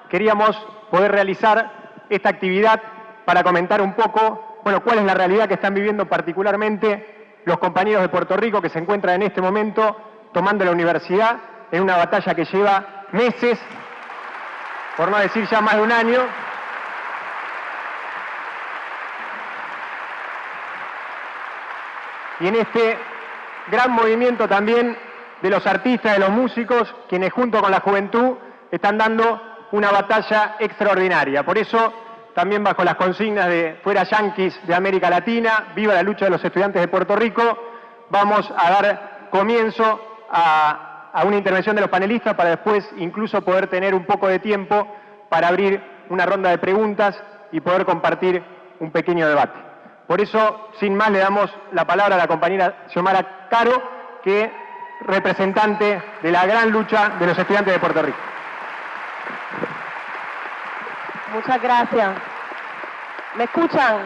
queríamos poder realizar esta actividad para comentar un poco, bueno, cuál es la realidad que están viviendo particularmente los compañeros de Puerto Rico que se encuentran en este momento tomando la universidad en una batalla que lleva meses, por no decir ya más de un año. Y en este gran movimiento también de los artistas, de los músicos, quienes junto con la juventud están dando una batalla extraordinaria. Por eso, también bajo las consignas de Fuera Yanquis de América Latina, viva la lucha de los estudiantes de Puerto Rico, vamos a dar comienzo a una intervención de los panelistas para después incluso poder tener un poco de tiempo para abrir una ronda de preguntas y poder compartir un pequeño debate. Por eso, sin más, le damos la palabra a la compañera Xiomara Caro, que es representante de la gran lucha de los estudiantes de Puerto Rico. Muchas gracias. ¿Me escuchan?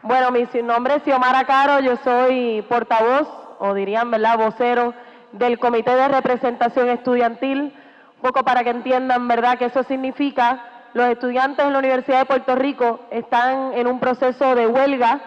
Bueno, mi nombre es Xiomara Caro, yo soy portavoz, o dirían, ¿verdad?, vocero del Comité de Representación Estudiantil, un poco para que entiendan, ¿verdad?, qué eso significa. Los estudiantes en la Universidad de Puerto Rico están en un proceso de huelga,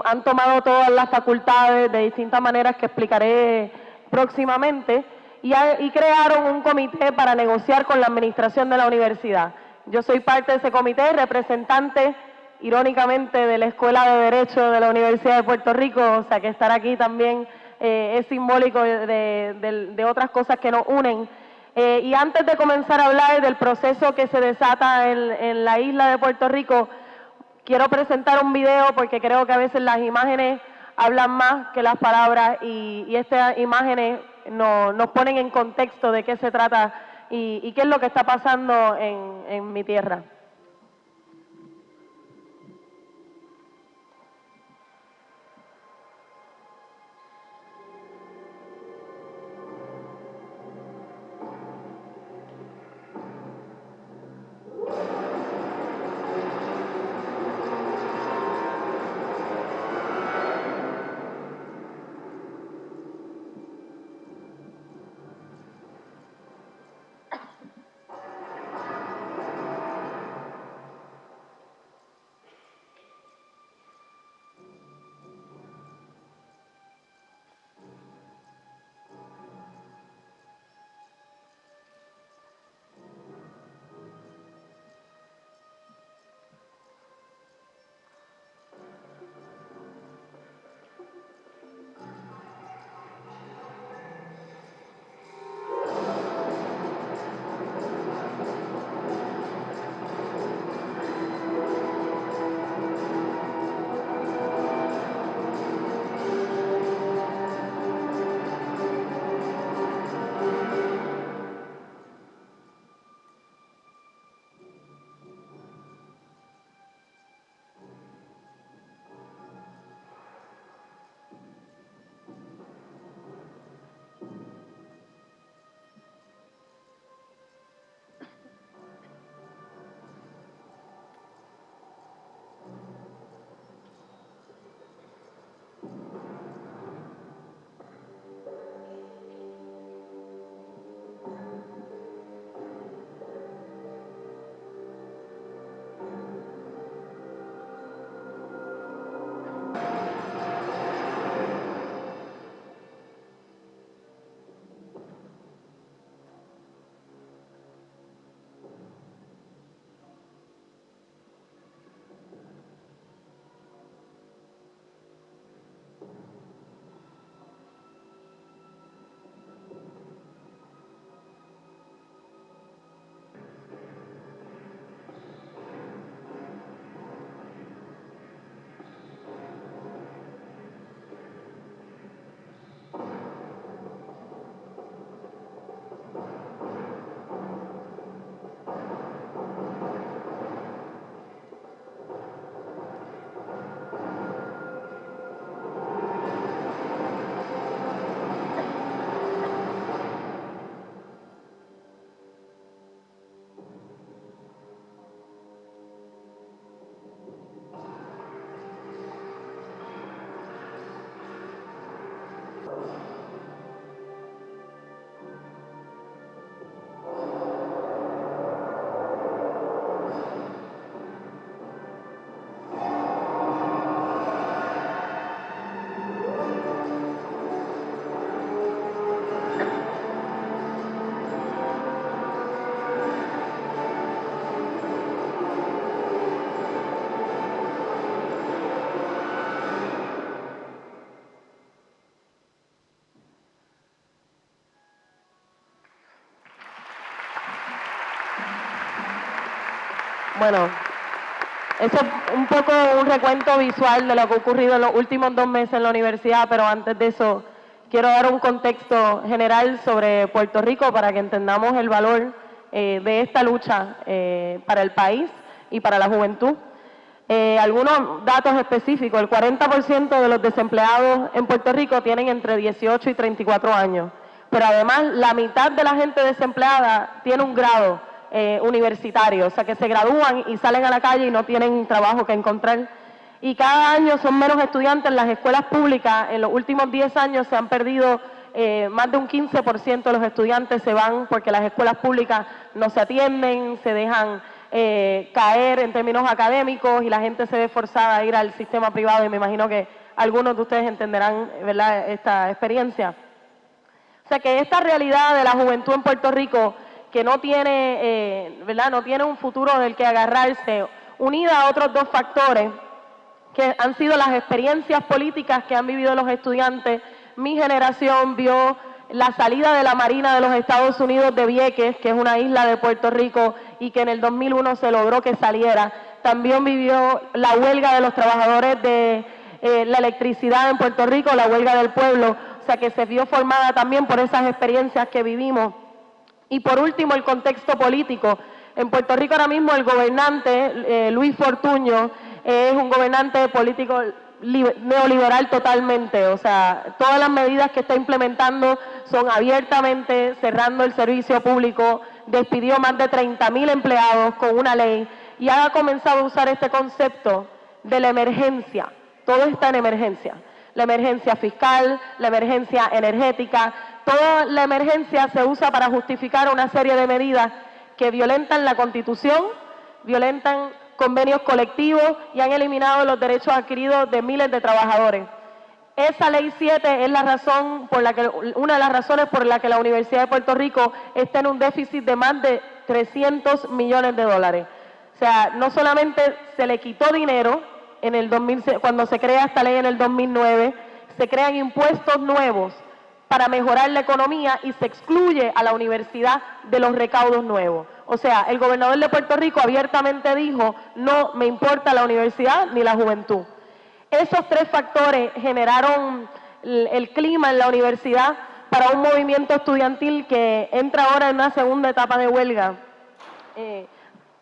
han tomado todas las facultades de distintas maneras que explicaré próximamente, y crearon un comité para negociar con la administración de la universidad. Yo soy parte de ese comité, representante, irónicamente, de la Escuela de Derecho de la Universidad de Puerto Rico, o sea que estar aquí también es simbólico de otras cosas que nos unen. Y antes de comenzar a hablar del proceso que se desata en la isla de Puerto Rico, quiero presentar un video porque creo que a veces las imágenes hablan más que las palabras y estas imágenes nos ponen en contexto de qué se trata y qué es lo que está pasando en mi tierra. Bueno, eso es un poco un recuento visual de lo que ha ocurrido en los últimos 2 meses en la universidad, pero antes de eso quiero dar un contexto general sobre Puerto Rico para que entendamos el valor de esta lucha para el país y para la juventud. Algunos datos específicos: el 40% de los desempleados en Puerto Rico tienen entre 18 y 34 años, pero además la mitad de la gente desempleada tiene un grado universitario, o sea que se gradúan y salen a la calle y no tienen trabajo que encontrar. Y cada año son menos estudiantes en las escuelas públicas. En los últimos 10 años se han perdido más de un 15% de los estudiantes se van porque las escuelas públicas no se atienden, se dejan caer en términos académicos y la gente se ve forzada a ir al sistema privado, y me imagino que algunos de ustedes entenderán, ¿verdad?, esta experiencia. O sea que esta realidad de la juventud en Puerto Rico, que no tiene, ¿verdad?, no tiene un futuro del que agarrarse, unida a otros dos factores que han sido las experiencias políticas que han vivido los estudiantes. Mi generación vio la salida de la Marina de los Estados Unidos de Vieques, que es una isla de Puerto Rico, y que en el 2001 se logró que saliera. También vivió la huelga de los trabajadores de la electricidad en Puerto Rico, la huelga del pueblo, o sea que se vio formada también por esas experiencias que vivimos. Y por último, el contexto político. En Puerto Rico ahora mismo el gobernante, Luis Fortuño, es un gobernante político neoliberal totalmente. O sea, todas las medidas que está implementando son abiertamente cerrando el servicio público, despidió más de 30,000 empleados con una ley y ha comenzado a usar este concepto de la emergencia. Todo está en emergencia. La emergencia fiscal, la emergencia energética, toda la emergencia se usa para justificar una serie de medidas que violentan la Constitución, violentan convenios colectivos y han eliminado los derechos adquiridos de miles de trabajadores. Esa Ley 7 es la razón por la que, una de las razones por la que la Universidad de Puerto Rico está en un déficit de más de 300 millones de dólares. O sea, no solamente se le quitó dinero en el 2000, cuando se crea esta ley en el 2009, se crean impuestos nuevos para mejorar la economía y se excluye a la universidad de los recaudos nuevos. O sea, el gobernador de Puerto Rico abiertamente dijo: no me importa la universidad ni la juventud. Esos tres factores generaron el clima en la universidad para un movimiento estudiantil que entra ahora en una segunda etapa de huelga.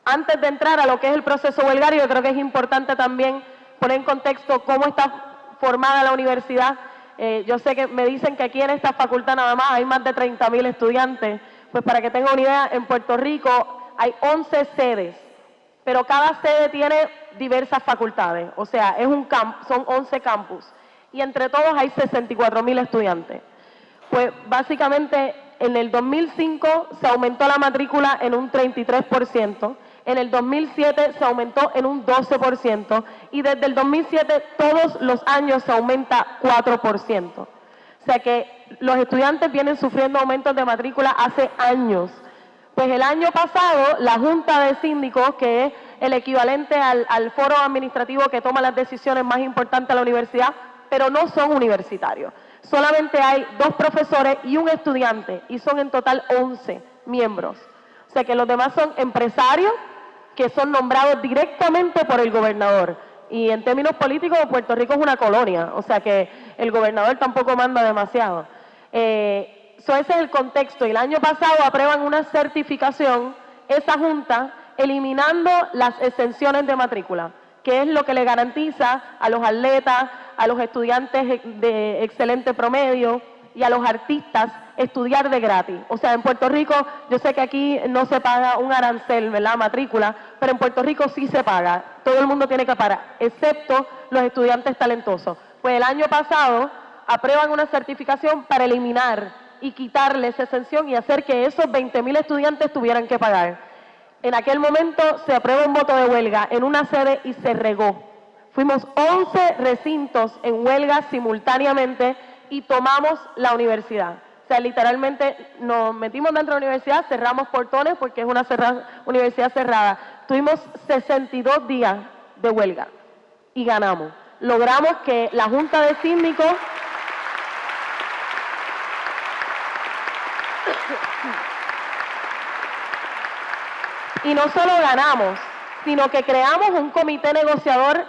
Antes de entrar a lo que es el proceso huelgario, yo creo que es importante también poner en contexto cómo está formada la universidad. Yo sé que me dicen que aquí en esta facultad nada más hay más de 30,000 estudiantes. Pues para que tengan una idea, en Puerto Rico hay 11 sedes, pero cada sede tiene diversas facultades. O sea, es son 11 campus y entre todos hay 64,000 estudiantes. Pues básicamente en el 2005 se aumentó la matrícula en un 33%, en el 2007 se aumentó en un 12% y desde el 2007 todos los años se aumenta 4%. O sea que los estudiantes vienen sufriendo aumentos de matrícula hace años. Pues el año pasado la Junta de Síndicos, que es el equivalente al foro administrativo que toma las decisiones más importantes de la universidad, pero no son universitarios. Solamente hay 2 profesores y un estudiante, y son en total 11 miembros. O sea que los demás son empresarios que son nombrados directamente por el gobernador. Y en términos políticos, Puerto Rico es una colonia, o sea que el gobernador tampoco manda demasiado. Ese es el contexto. Y el año pasado aprueban una certificación, esa junta, eliminando las exenciones de matrícula, que es lo que le garantiza a los atletas, a los estudiantes de excelente promedio y a los artistas estudiar de gratis. O sea, en Puerto Rico, yo sé que aquí no se paga un arancel, ¿verdad?, matrícula, pero en Puerto Rico sí se paga. Todo el mundo tiene que pagar, excepto los estudiantes talentosos. Pues el año pasado aprueban una certificación para eliminar y quitarle esa exención y hacer que esos 20,000 estudiantes tuvieran que pagar. En aquel momento se aprueba un voto de huelga en una sede y se regó. Fuimos 11 recintos en huelga simultáneamente y tomamos la universidad. O sea, literalmente nos metimos dentro de la universidad, cerramos portones porque es una universidad cerrada. Tuvimos 62 días de huelga y ganamos. Logramos que la Junta de Síndicos y no solo ganamos, sino que creamos un comité negociador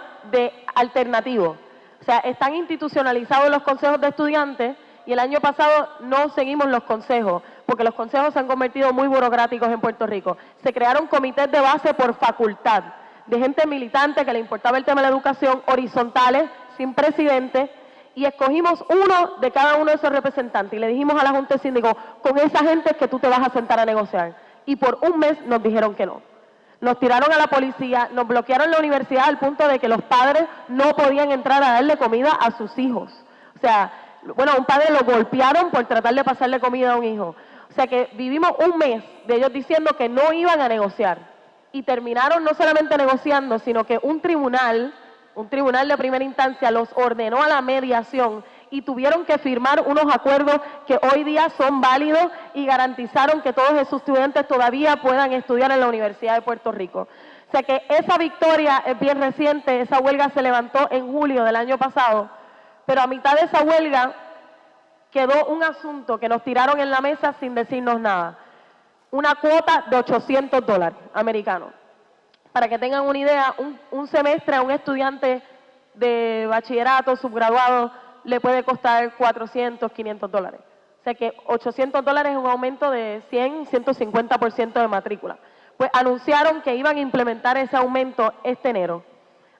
alternativo. O sea, están institucionalizados los consejos de estudiantes y el año pasado no seguimos los consejos, porque los consejos se han convertido muy burocráticos en Puerto Rico. Se crearon comités de base por facultad, de gente militante que le importaba el tema de la educación, horizontales, sin presidente, y escogimos uno de cada uno de esos representantes y le dijimos a la Junta de Síndicos, con esa gente es que tú te vas a sentar a negociar. Y por un mes nos dijeron que no. Nos tiraron a la policía, nos bloquearon la universidad al punto de que los padres no podían entrar a darle comida a sus hijos. O sea, bueno, a un padre lo golpearon por tratar de pasarle comida a un hijo. O sea que vivimos un mes de ellos diciendo que no iban a negociar. Y terminaron no solamente negociando, sino que un tribunal de primera instancia los ordenó a la mediación y tuvieron que firmar unos acuerdos que hoy día son válidos y garantizaron que todos esos estudiantes todavía puedan estudiar en la Universidad de Puerto Rico. O sea que esa victoria es bien reciente, esa huelga se levantó en julio del año pasado, pero a mitad de esa huelga quedó un asunto que nos tiraron en la mesa sin decirnos nada. Una cuota de $800 americanos. Para que tengan una idea, un semestre a un estudiante de bachillerato, subgraduado, le puede costar $400, $500. O sea que $800 es un aumento de 100, 150% de matrícula. Pues anunciaron que iban a implementar ese aumento este enero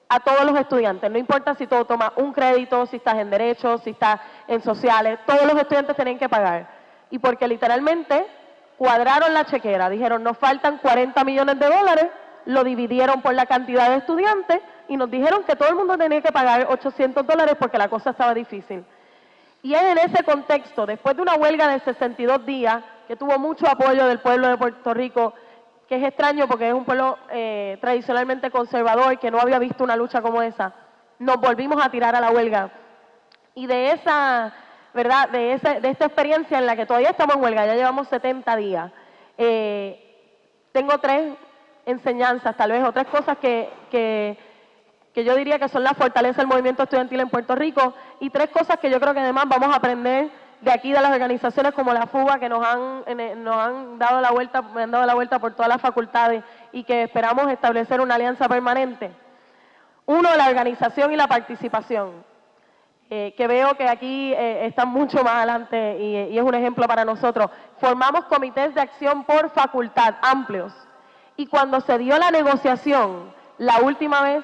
a todos los estudiantes. No importa si tú tomas un crédito, si estás en derechos, si estás en sociales, todos los estudiantes tienen que pagar. Y porque literalmente cuadraron la chequera, dijeron nos faltan $40 millones, lo dividieron por la cantidad de estudiantes y nos dijeron que todo el mundo tenía que pagar $800 porque la cosa estaba difícil. Y es en ese contexto, después de una huelga de 62 días, que tuvo mucho apoyo del pueblo de Puerto Rico, que es extraño porque es un pueblo tradicionalmente conservador, que no había visto una lucha como esa, nos volvimos a tirar a la huelga. Y de esa, ¿verdad?, de esta experiencia en la que todavía estamos en huelga, ya llevamos 70 días, tengo 3 enseñanzas, tal vez, o 3 cosas que yo diría que son la fortaleza del movimiento estudiantil en Puerto Rico y 3 cosas que yo creo que además vamos a aprender de aquí de las organizaciones como la FUBA que nos han dado la vuelta por todas las facultades y que esperamos establecer una alianza permanente. Uno, la organización y la participación, que veo que aquí están mucho más adelante y es un ejemplo para nosotros. Formamos comités de acción por facultad amplios. Y cuando se dio la negociación, la última vez,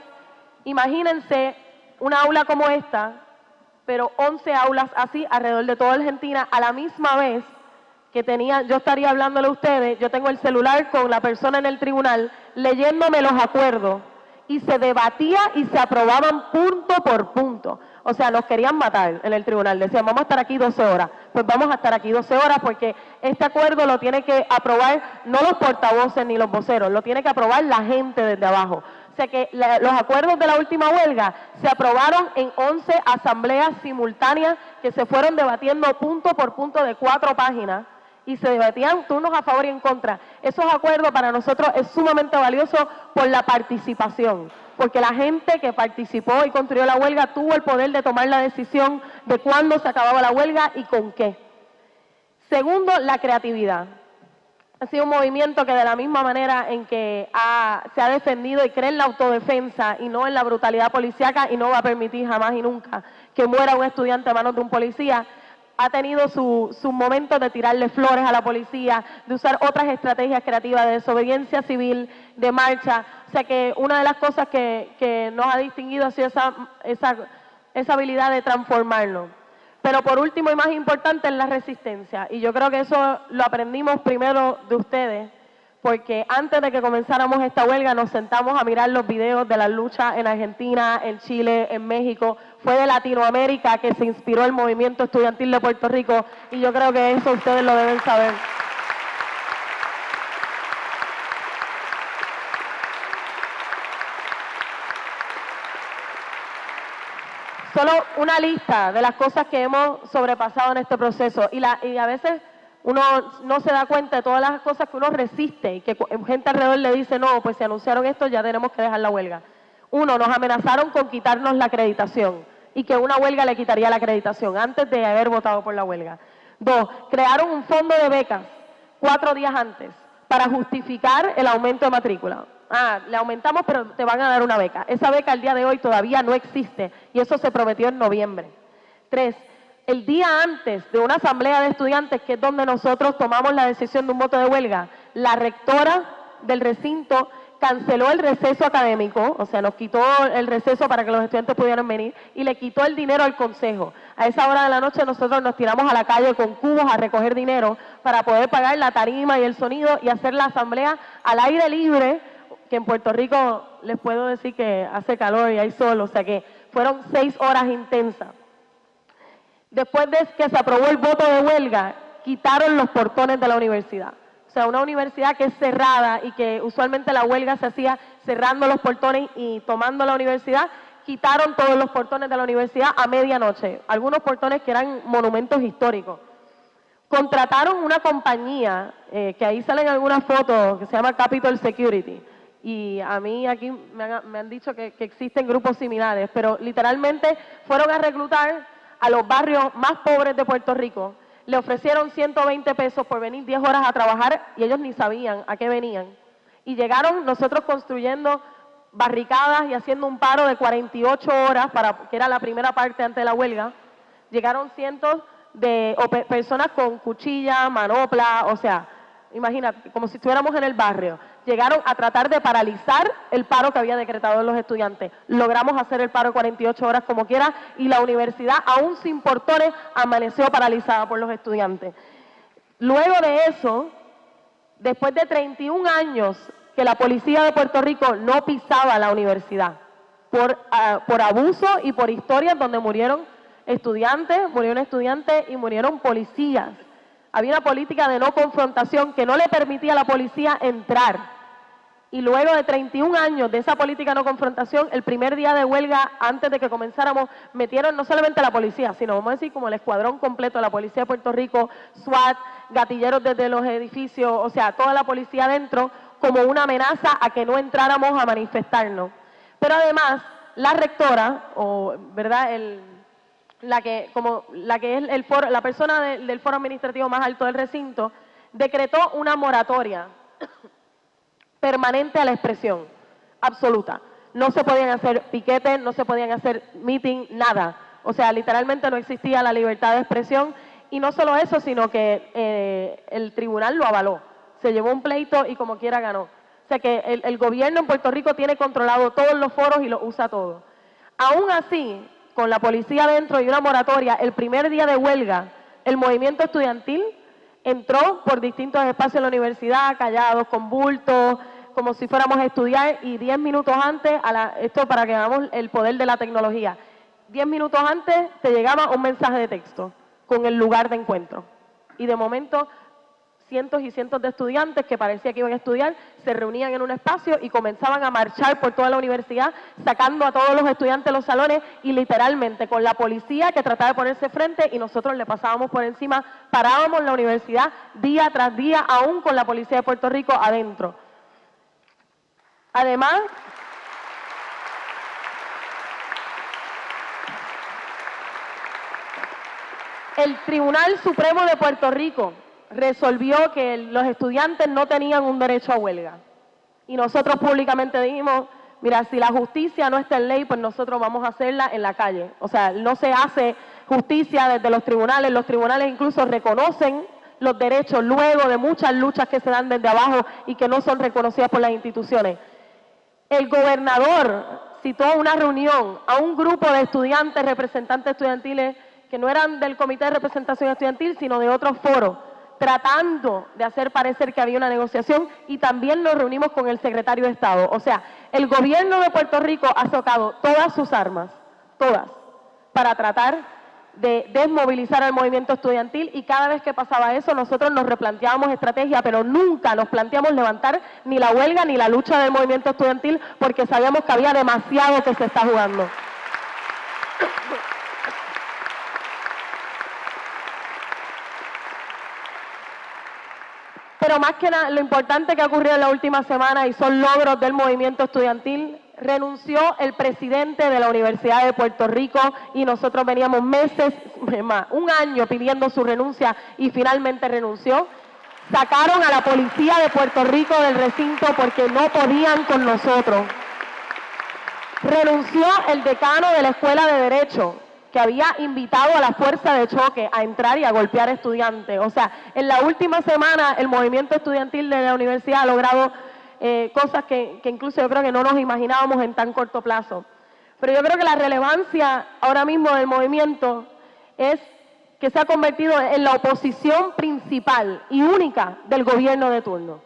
imagínense una aula como esta, pero 11 aulas así alrededor de toda Argentina, a la misma vez que yo estaría hablándole a ustedes, yo tengo el celular con la persona en el tribunal, leyéndome los acuerdos, y se debatía y se aprobaban punto por punto. O sea, nos querían matar en el tribunal. Decían, vamos a estar aquí 12 horas. Pues vamos a estar aquí 12 horas porque este acuerdo lo tiene que aprobar no los portavoces ni los voceros, lo tiene que aprobar la gente desde abajo. O sea que los acuerdos de la última huelga se aprobaron en 11 asambleas simultáneas que se fueron debatiendo punto por punto de 4 páginas. Y se debatían turnos a favor y en contra. Esos acuerdos para nosotros es sumamente valioso por la participación, porque la gente que participó y construyó la huelga tuvo el poder de tomar la decisión de cuándo se acababa la huelga y con qué. Segundo, la creatividad. Ha sido un movimiento que de la misma manera en que se ha defendido y cree en la autodefensa y no en la brutalidad policíaca y no va a permitir jamás y nunca que muera un estudiante a manos de un policía, ha tenido sus momentos de tirarle flores a la policía, de usar otras estrategias creativas de desobediencia civil, de marcha. O sea que una de las cosas que nos ha distinguido ha sido esa habilidad de transformarnos. Pero por último y más importante es la resistencia. Y yo creo que eso lo aprendimos primero de ustedes, porque antes de que comenzáramos esta huelga nos sentamos a mirar los videos de las luchas en Argentina, en Chile, en México. Fue de Latinoamérica que se inspiró el movimiento estudiantil de Puerto Rico y yo creo que eso ustedes lo deben saber. Solo una lista de las cosas que hemos sobrepasado en este proceso y a veces uno no se da cuenta de todas las cosas que uno resiste y que gente alrededor le dice, no, pues si anunciaron esto ya tenemos que dejar la huelga. Uno, nos amenazaron con quitarnos la acreditación y que una huelga le quitaría la acreditación antes de haber votado por la huelga. 2, crearon un fondo de becas 4 días antes para justificar el aumento de matrícula. le aumentamos, pero te van a dar una beca. Esa beca al día de hoy todavía no existe y eso se prometió en noviembre. 3, el día antes de una asamblea de estudiantes, que es donde nosotros tomamos la decisión de un voto de huelga, la rectora del recinto canceló el receso académico, o sea, nos quitó el receso para que los estudiantes pudieran venir y le quitó el dinero al consejo. A esa hora de la noche nosotros nos tiramos a la calle con cubos a recoger dinero para poder pagar la tarima y el sonido y hacer la asamblea al aire libre, que en Puerto Rico les puedo decir que hace calor y hay sol, o sea que fueron 6 horas intensas. Después de que se aprobó el voto de huelga, quitaron los portones de la universidad. O sea, una universidad que es cerrada y que usualmente la huelga se hacía cerrando los portones y tomando la universidad, quitaron todos los portones de la universidad a medianoche. Algunos portones que eran monumentos históricos. Contrataron una compañía, que ahí salen algunas fotos, que se llama Capitol Security. Y a mí aquí me han dicho que existen grupos similares, pero literalmente fueron a reclutar a los barrios más pobres de Puerto Rico. Le ofrecieron 120 pesos por venir 10 horas a trabajar y ellos ni sabían a qué venían. Y llegaron nosotros construyendo barricadas y haciendo un paro de 48 horas, que era la primera parte antes de la huelga. Llegaron cientos de personas con cuchilla, manopla, o sea, imagínate, como si estuviéramos en el barrio. Llegaron a tratar de paralizar el paro que había decretado los estudiantes. Logramos hacer el paro 48 horas como quiera y la universidad, aún sin portones, amaneció paralizada por los estudiantes. Luego de eso, después de 31 años que la policía de Puerto Rico no pisaba la universidad por abuso y por historias donde murieron estudiantes y murieron policías. Había una política de no confrontación que no le permitía a la policía entrar. Y luego de 31 años de esa política de no confrontación, el primer día de huelga, antes de que comenzáramos, metieron no solamente a la policía, sino, vamos a decir, como el escuadrón completo de la policía de Puerto Rico, SWAT, gatilleros desde los edificios, o sea, toda la policía adentro, como una amenaza a que no entráramos a manifestarnos. Pero además, la rectora, la que es la persona del foro administrativo más alto del recinto, decretó una moratoria permanente a la expresión, absoluta. No se podían hacer piquetes, no se podían hacer meeting, nada. O sea, literalmente no existía la libertad de expresión y no solo eso, sino que el tribunal lo avaló. Se llevó un pleito y como quiera ganó. O sea que el gobierno en Puerto Rico tiene controlado todos los foros y los usa todos. Aún así, con la policía adentro y una moratoria, el primer día de huelga, el movimiento estudiantil entró por distintos espacios de la universidad, callados, con bultos, como si fuéramos a estudiar, y 10 minutos antes, esto para que veamos el poder de la tecnología, 10 minutos antes te llegaba un mensaje de texto con el lugar de encuentro. Y de momento, cientos y cientos de estudiantes que parecía que iban a estudiar, se reunían en un espacio y comenzaban a marchar por toda la universidad, sacando a todos los estudiantes de los salones y literalmente con la policía que trataba de ponerse frente y nosotros le pasábamos por encima, parábamos la universidad día tras día, aún con la policía de Puerto Rico adentro. Además, el Tribunal Supremo de Puerto Rico resolvió que los estudiantes no tenían un derecho a huelga. Y nosotros públicamente dijimos, mira, si la justicia no está en ley, pues nosotros vamos a hacerla en la calle. O sea, no se hace justicia desde los tribunales incluso reconocen los derechos luego de muchas luchas que se dan desde abajo y que no son reconocidas por las instituciones. El gobernador citó a una reunión a un grupo de estudiantes, representantes estudiantiles, que no eran del Comité de Representación Estudiantil, sino de otros foros, tratando de hacer parecer que había una negociación y también nos reunimos con el secretario de Estado. O sea, el gobierno de Puerto Rico ha sacado todas sus armas, todas, para tratar de desmovilizar al movimiento estudiantil y cada vez que pasaba eso nosotros nos replanteábamos estrategia, pero nunca nos planteamos levantar ni la huelga ni la lucha del movimiento estudiantil porque sabíamos que había demasiado que se está jugando. Pero más que nada, lo importante que ha ocurrido en la última semana y son logros del movimiento estudiantil, renunció el presidente de la Universidad de Puerto Rico y nosotros veníamos meses, un año pidiendo su renuncia y finalmente renunció. Sacaron a la policía de Puerto Rico del recinto porque no podían con nosotros. Renunció el decano de la Escuela de Derecho, que había invitado a la fuerza de choque a entrar y a golpear estudiantes. O sea, en la última semana el movimiento estudiantil de la universidad ha logrado cosas que incluso yo creo que no nos imaginábamos en tan corto plazo. Pero yo creo que la relevancia ahora mismo del movimiento es que se ha convertido en la oposición principal y única del gobierno de turno.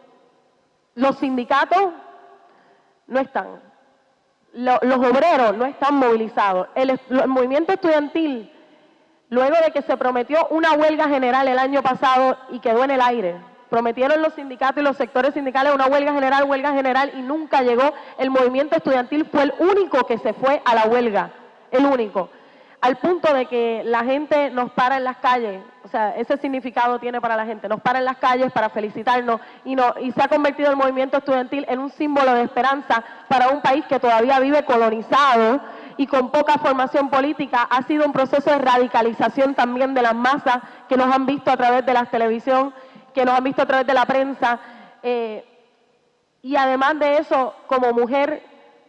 Los sindicatos no están. Los obreros no están movilizados. El movimiento estudiantil, luego de que se prometió una huelga general el año pasado y quedó en el aire, prometieron los sindicatos y los sectores sindicales una huelga general, y nunca llegó. El movimiento estudiantil fue el único que se fue a la huelga, el único. Al punto de que la gente nos para en las calles, o sea, ese significado tiene para la gente, nos para en las calles para felicitarnos y se ha convertido el movimiento estudiantil en un símbolo de esperanza para un país que todavía vive colonizado y con poca formación política. Ha sido un proceso de radicalización también de las masas que nos han visto a través de la televisión, que nos han visto a través de la prensa, y además de eso, como mujer,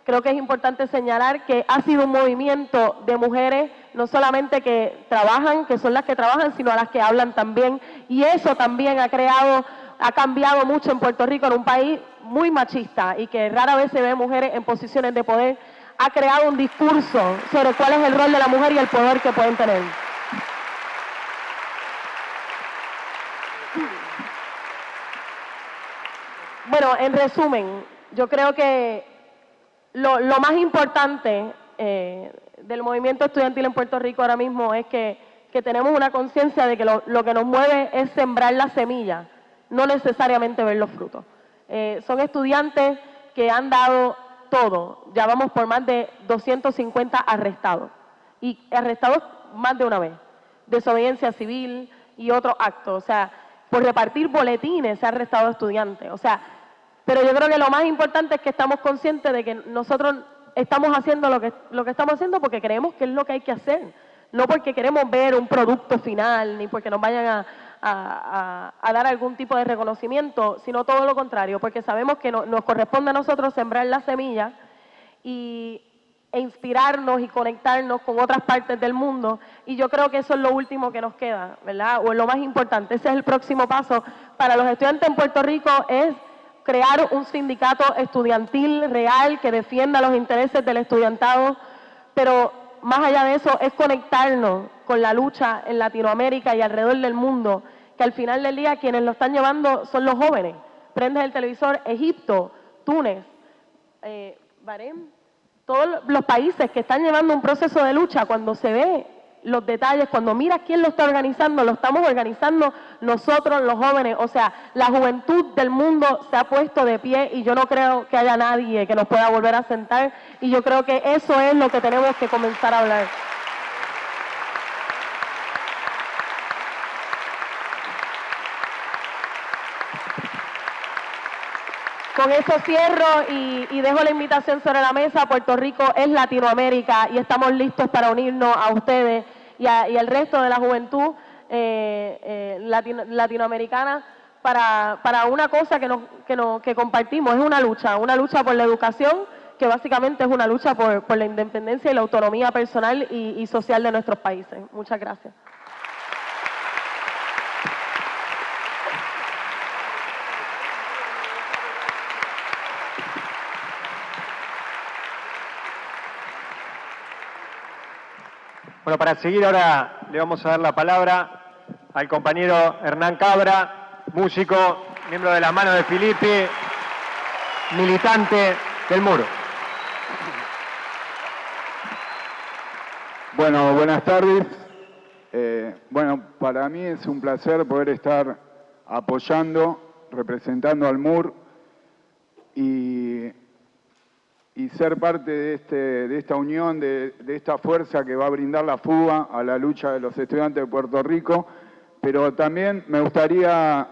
creo que es importante señalar que ha sido un movimiento de mujeres, no solamente que trabajan, que son las que trabajan, sino a las que hablan también, y eso también ha cambiado mucho en Puerto Rico, en un país muy machista y que rara vez se ve mujeres en posiciones de poder. Ha creado un discurso sobre cuál es el rol de la mujer y el poder que pueden tener. Bueno, en resumen, yo creo que lo más importante del movimiento estudiantil en Puerto Rico ahora mismo es que tenemos una conciencia de que lo que nos mueve es sembrar la semilla, no necesariamente ver los frutos. Son estudiantes que han dado todo. Ya vamos por más de 250 arrestados. Y arrestados más de una vez. Desobediencia civil y otros actos. O sea, por repartir boletines se ha arrestado estudiantes. O sea, pero yo creo que lo más importante es que estamos conscientes de que nosotros estamos haciendo lo que estamos haciendo porque creemos que es lo que hay que hacer. No porque queremos ver un producto final, ni porque nos vayan a dar algún tipo de reconocimiento, sino todo lo contrario, porque sabemos que nos corresponde a nosotros sembrar la semilla e inspirarnos y conectarnos con otras partes del mundo, y yo creo que eso es lo último que nos queda, ¿verdad? O es lo más importante. Ese es el próximo paso para los estudiantes en Puerto Rico, es crear un sindicato estudiantil real que defienda los intereses del estudiantado, pero más allá de eso es conectarnos con la lucha en Latinoamérica y alrededor del mundo, que al final del día quienes lo están llevando son los jóvenes. Prendes el televisor, Egipto, Túnez, Bahrein, todos los países que están llevando un proceso de lucha, cuando se ve los detalles, cuando miras quién lo está organizando, lo estamos organizando nosotros los jóvenes. O sea, la juventud del mundo se ha puesto de pie y yo no creo que haya nadie que nos pueda volver a sentar, y yo creo que eso es lo que tenemos que comenzar a hablar. Con eso cierro y dejo la invitación sobre la mesa. Puerto Rico es Latinoamérica y estamos listos para unirnos a ustedes y al resto de la juventud latinoamericana para una cosa que compartimos. Es una lucha por la educación, que básicamente es una lucha por la independencia y la autonomía personal y social de nuestros países. Muchas gracias. Bueno, para seguir ahora le vamos a dar la palabra al compañero Hernán Cabra, músico, miembro de la mano de Filipe, militante del Muro. Bueno, buenas tardes. Bueno, para mí es un placer poder estar apoyando, representando al MUR y ser parte de esta unión, de esta fuerza que va a brindar la fuga a la lucha de los estudiantes de Puerto Rico. Pero también me gustaría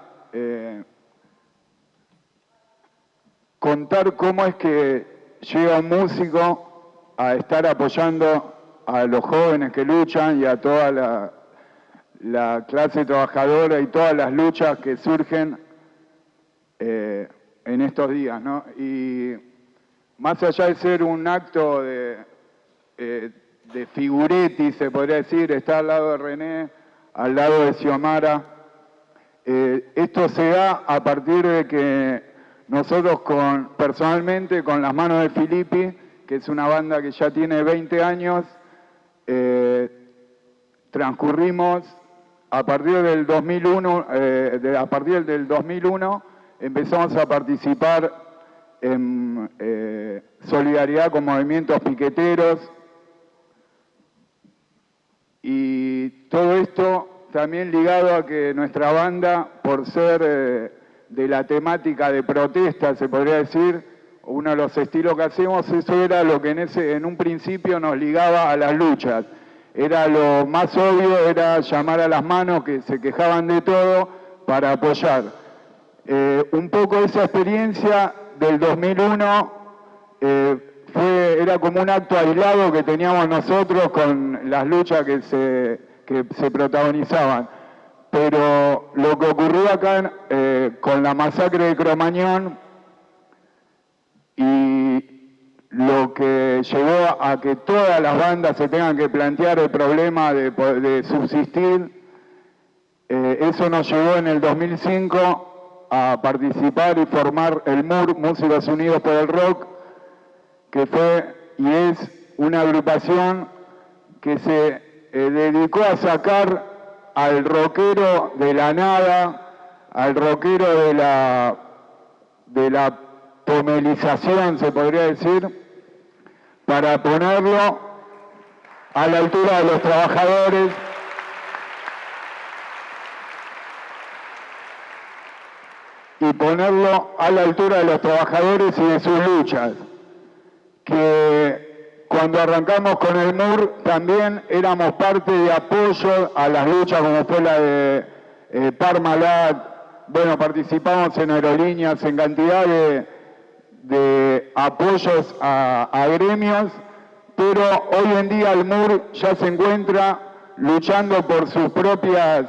contar cómo es que llega un músico a estar apoyando a los jóvenes que luchan y a toda la clase trabajadora y todas las luchas que surgen en estos días, ¿no? Y más allá de ser un acto de figuretti, se podría decir, está al lado de René, al lado de Xiomara. Esto se da a partir de que nosotros personalmente con Las Manos de Filippi, que es una banda que ya tiene 20 años, transcurrimos a partir del 2001, empezamos a participar en solidaridad con movimientos piqueteros, y todo esto también ligado a que nuestra banda, por ser de la temática de protesta, se podría decir, uno de los estilos que hacemos, eso era lo que en un principio nos ligaba a las luchas. Era lo más obvio, era llamar a Las Manos, que se quejaban de todo, para apoyar. Un poco esa experiencia del 2001 era como un acto aislado que teníamos nosotros con las luchas que se protagonizaban. Pero lo que ocurrió acá con la masacre de Cromañón y lo que llevó a que todas las bandas se tengan que plantear el problema de subsistir, eso nos llevó en el 2005 a participar y formar el MUR, Músicos Unidos por el Rock, que fue y es una agrupación que se dedicó a sacar al rockero de la nada, al rockero de la pomelización, se podría decir, para ponerlo a la altura de los trabajadores y ponerlo a la altura de los trabajadores y de sus luchas. Que cuando arrancamos con el MUR también éramos parte de apoyo a las luchas como fue la de Parmalat. Bueno, participamos en aerolíneas, en cantidad de apoyos a gremios, pero hoy en día el MUR ya se encuentra luchando por sus propias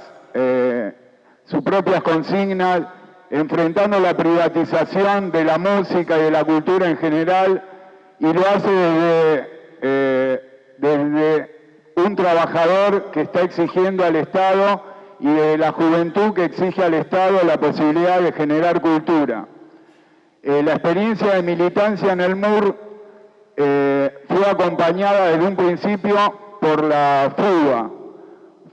consignas, enfrentando la privatización de la música y de la cultura en general, y lo hace desde un trabajador que está exigiendo al Estado y de la juventud que exige al Estado la posibilidad de generar cultura. La experiencia de militancia en el MUR fue acompañada desde un principio por la fuga.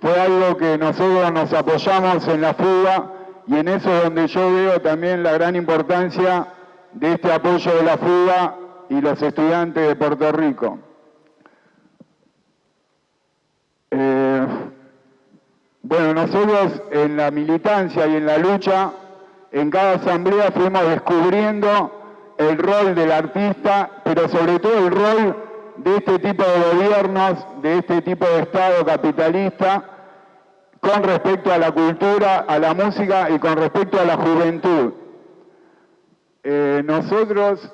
Fue algo que nosotros nos apoyamos en la fuga, y en eso es donde yo veo también la gran importancia de este apoyo de la fuga y los estudiantes de Puerto Rico. Bueno, nosotros en la militancia y en la lucha, en cada asamblea fuimos descubriendo el rol del artista, pero sobre todo el rol de este tipo de gobiernos, de este tipo de Estado capitalista, con respecto a la cultura, a la música y con respecto a la juventud. Nosotros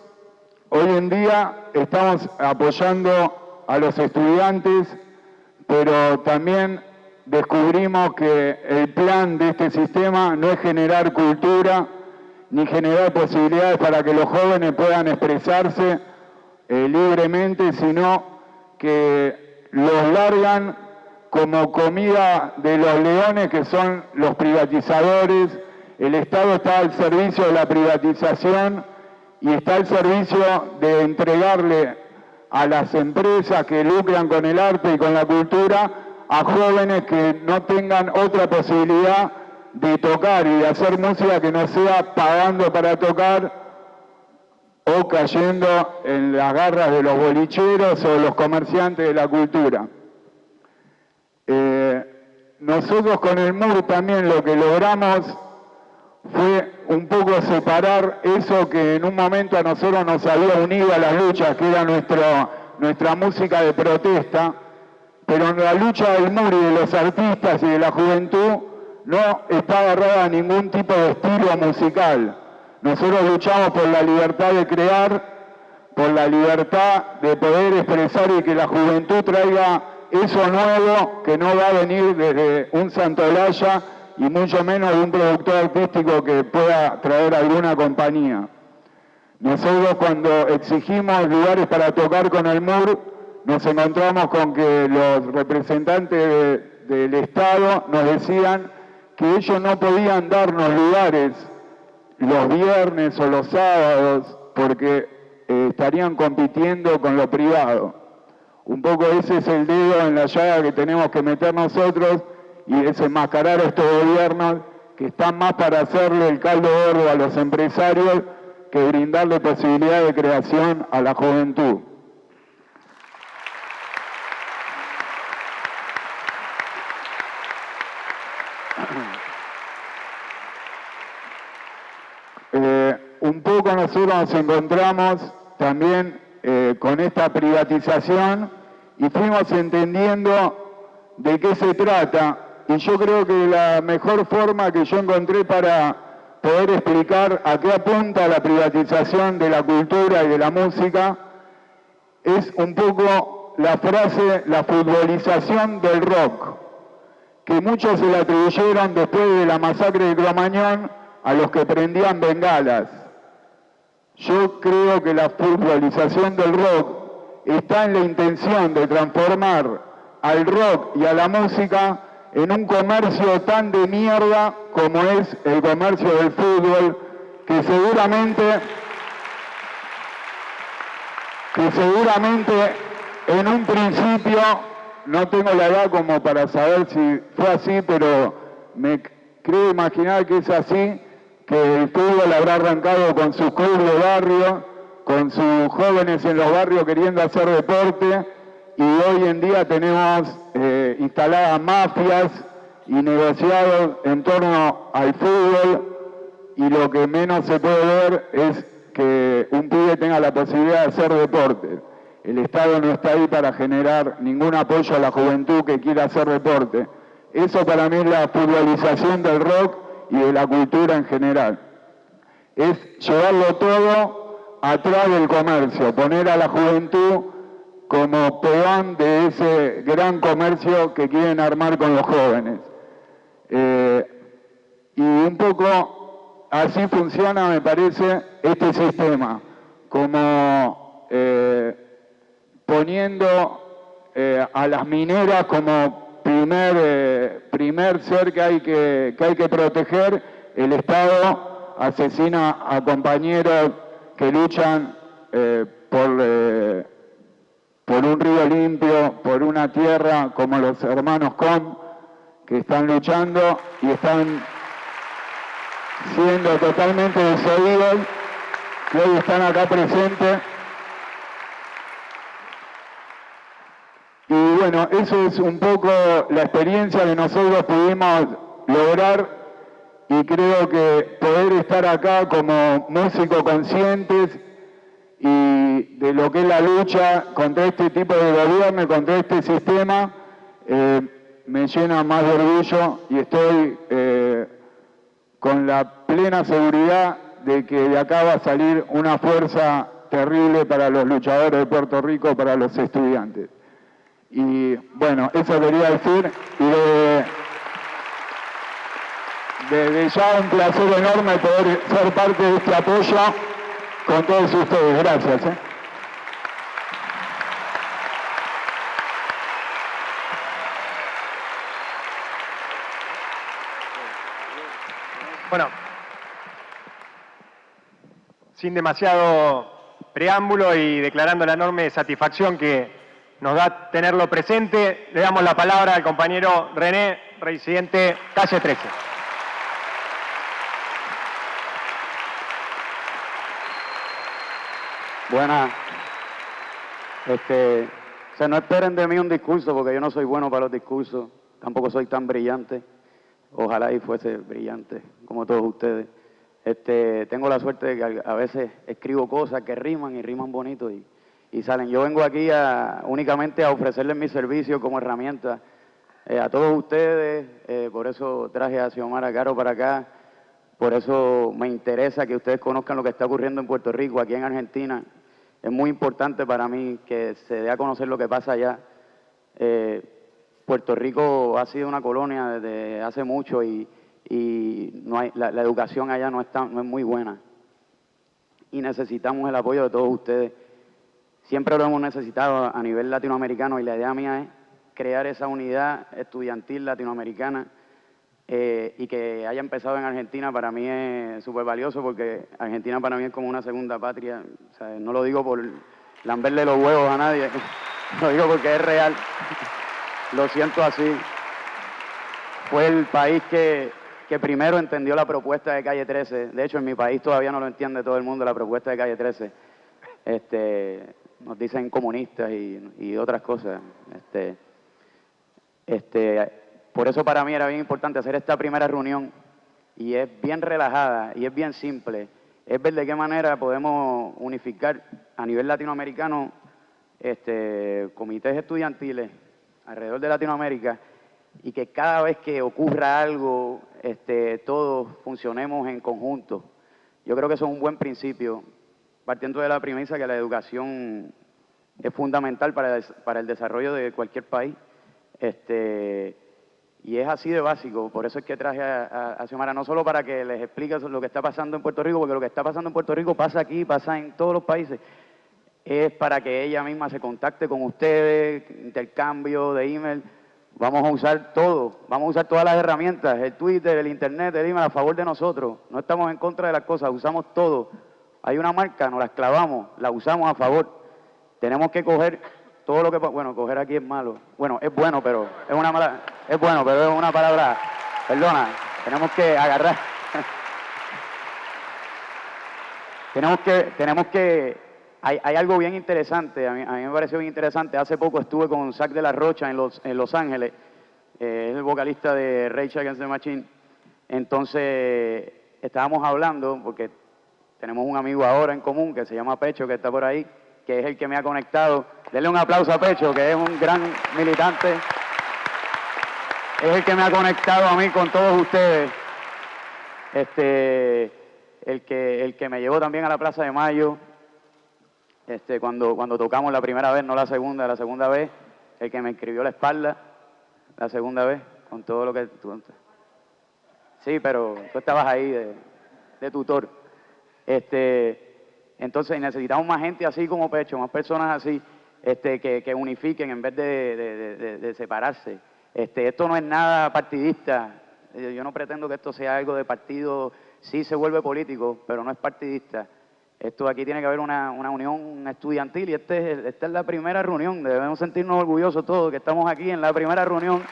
hoy en día estamos apoyando a los estudiantes, pero también descubrimos que el plan de este sistema no es generar cultura ni generar posibilidades para que los jóvenes puedan expresarse libremente, sino que los largan como comida de los leones, que son los privatizadores. El Estado está al servicio de la privatización y está al servicio de entregarle a las empresas que lucran con el arte y con la cultura a jóvenes que no tengan otra posibilidad de tocar y de hacer música que no sea pagando para tocar o cayendo en las garras de los bolicheros o los comerciantes de la cultura. Nosotros con el MUR también lo que logramos fue un poco separar eso que en un momento a nosotros nos había unido a las luchas, que era nuestra música de protesta, pero en la lucha del MUR y de los artistas y de la juventud no está agarrada a ningún tipo de estilo musical. Nosotros luchamos por la libertad de crear, por la libertad de poder expresar y que la juventud traiga eso nuevo que no va a venir desde un Santolaya, y mucho menos de un productor artístico que pueda traer alguna compañía. Nosotros cuando exigimos lugares para tocar con el MUR, nos encontramos con que los representantes del Estado nos decían que ellos no podían darnos lugares los viernes o los sábados porque estarían compitiendo con lo privado. Un poco ese es el dedo en la llaga que tenemos que meter nosotros y desenmascarar a estos gobiernos que están más para hacerle el caldo gordo a los empresarios que brindarle posibilidad de creación a la juventud. Un poco nosotros nos encontramos también con esta privatización y fuimos entendiendo de qué se trata. Y yo creo que la mejor forma que yo encontré para poder explicar a qué apunta la privatización de la cultura y de la música es un poco la frase, la futbolización del rock, que muchos se la atribuyeron después de la masacre de Cromañón a los que prendían bengalas. Yo creo que la futbolización del rock está en la intención de transformar al rock y a la música en un comercio tan de mierda como es el comercio del fútbol, que seguramente en un principio, no tengo la edad como para saber si fue así, pero me creo imaginar que es así, que el fútbol habrá arrancado con sus clubes de barrio, con sus jóvenes en los barrios queriendo hacer deporte, y hoy en día tenemos instaladas mafias y negociados en torno al fútbol, y lo que menos se puede ver es que un pibe tenga la posibilidad de hacer deporte. El Estado no está ahí para generar ningún apoyo a la juventud que quiera hacer deporte. Eso para mí es la futbolización del rock y de la cultura en general. Es llevarlo todo atrás del comercio, poner a la juventud como peón de ese gran comercio que quieren armar con los jóvenes. Y un poco así funciona, me parece, este sistema, como poniendo a las mineras como primer ser que hay que proteger. El Estado asesina a compañeros que luchan por un río limpio, por una tierra, como los hermanos Con, que están luchando y están siendo totalmente desoídos, que hoy están acá presentes. Y bueno, eso es un poco la experiencia que nosotros pudimos lograr, y creo que poder estar acá como músicos conscientes y de lo que es la lucha contra este tipo de gobierno y contra este sistema, me llena más de orgullo, y estoy con la plena seguridad de que de acá va a salir una fuerza terrible para los luchadores de Puerto Rico, para los estudiantes. Y bueno, eso quería decir, y desde ya un placer enorme poder ser parte de este apoyo con todos ustedes. Gracias. Bueno, sin demasiado preámbulo y declarando la enorme satisfacción que nos da tenerlo presente, le damos la palabra al compañero René, residente Calle 13. Buenas. No esperen de mí un discurso, porque yo no soy bueno para los discursos, tampoco soy tan brillante. Ojalá y fuese brillante, como todos ustedes. Tengo la suerte de que a veces escribo cosas que riman y riman bonito y salen. Yo vengo aquí únicamente a ofrecerles mi servicio como herramienta a todos ustedes. Por eso traje a Xiomara Caro para acá. Por eso me interesa que ustedes conozcan lo que está ocurriendo en Puerto Rico, aquí en Argentina. Es muy importante para mí que se dé a conocer lo que pasa allá. Puerto Rico ha sido una colonia desde hace mucho y y no hay, la educación allá no es muy buena. Y necesitamos el apoyo de todos ustedes. Siempre lo hemos necesitado a nivel latinoamericano y la idea mía es crear esa unidad estudiantil latinoamericana y que haya empezado en Argentina para mí es súper valioso porque Argentina para mí es como una segunda patria. O sea, no lo digo por lamberle los huevos a nadie, lo digo porque es real. Lo siento así. Fue el país que primero entendió la propuesta de Calle 13. De hecho, en mi país todavía no lo entiende todo el mundo, la propuesta de Calle 13. Nos dicen comunistas y otras cosas. Por eso para mí era bien importante hacer esta primera reunión y es bien relajada y es bien simple. Es ver de qué manera podemos unificar a nivel latinoamericano comités estudiantiles alrededor de Latinoamérica y que cada vez que ocurra algo, todos funcionemos en conjunto. Yo creo que eso es un buen principio, partiendo de la premisa que la educación es fundamental para el desarrollo de cualquier país. Y es así de básico, por eso es que traje a Xiomara, no solo para que les explique lo que está pasando en Puerto Rico, porque lo que está pasando en Puerto Rico pasa aquí, pasa en todos los países, es para que ella misma se contacte con ustedes, intercambio de email, vamos a usar todo, vamos a usar todas las herramientas, el Twitter, el Internet, el email a favor de nosotros, no estamos en contra de las cosas, usamos todo, hay una marca, nos la clavamos, la usamos a favor, tenemos que coger todo lo que... Bueno, coger aquí es malo. Bueno, es bueno, pero es una mala... Es bueno, pero es una palabra... Perdona, tenemos que agarrar... tenemos que... Hay algo bien interesante, a mí me pareció bien interesante. Hace poco estuve con Zach de la Rocha en Los Ángeles. Es el vocalista de Rage Against the Machine. Entonces, estábamos hablando, porque tenemos un amigo ahora en común que se llama Pecho, que está por ahí, que es el que me ha conectado. Denle un aplauso a Pecho, que es un gran militante. Es el que me ha conectado a mí con todos ustedes. El que me llevó también a la Plaza de Mayo, cuando tocamos la primera vez, no la segunda vez, el que me escribió la espalda, la segunda vez, con todo lo que tú... Sí, pero tú estabas ahí de tutor. Entonces necesitamos más gente así como Pecho, más personas así, que unifiquen en vez de separarse. Esto no es nada partidista. Yo no pretendo que esto sea algo de partido. Sí se vuelve político, pero no es partidista. Esto aquí tiene que haber una unión estudiantil y esta es la primera reunión. Debemos sentirnos orgullosos todos que estamos aquí en la primera reunión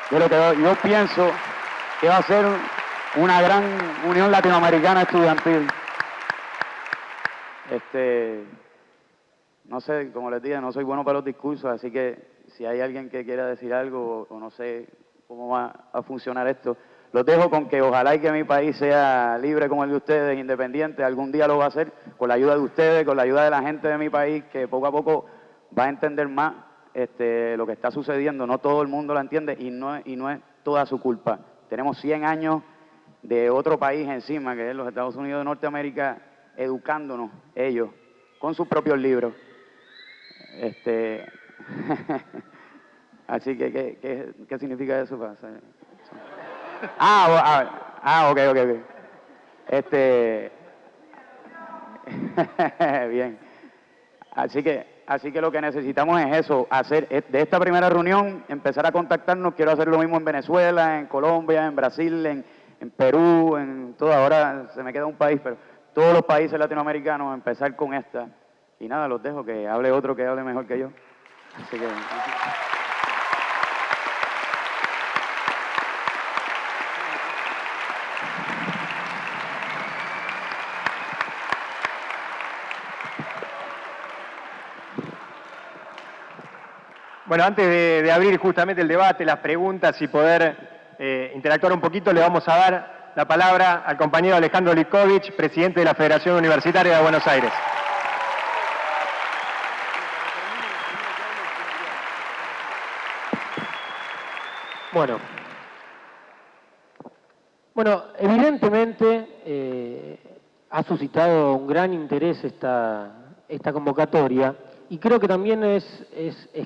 de lo que yo pienso que va a ser una gran unión latinoamericana estudiantil. No sé, como les dije, no soy bueno para los discursos, así que si hay alguien que quiera decir algo o no sé cómo va a funcionar esto, los dejo con que ojalá y que mi país sea libre como el de ustedes, independiente, algún día lo va a hacer, con la ayuda de ustedes, con la ayuda de la gente de mi país, que poco a poco va a entender más lo que está sucediendo. No todo el mundo lo entiende y no es toda su culpa. Tenemos 100 años de otro país encima, que es los Estados Unidos de Norteamérica, educándonos ellos, con sus propios libros. Así que, ¿qué significa eso? Ok. Bien. Así que lo que necesitamos es eso, hacer de esta primera reunión, empezar a contactarnos. Quiero hacer lo mismo en Venezuela, en Colombia, en Brasil, en Perú, en todo. Ahora se me queda un país, pero todos los países latinoamericanos, empezar con esta. Y nada, los dejo, que hable otro que hable mejor que yo. Así que... Bueno, antes de abrir justamente el debate, las preguntas y poder interactuar un poquito, le vamos a dar la palabra al compañero Alejandro Likovich, presidente de la Federación Universitaria de Buenos Aires. Bueno, evidentemente ha suscitado un gran interés esta convocatoria y creo que también es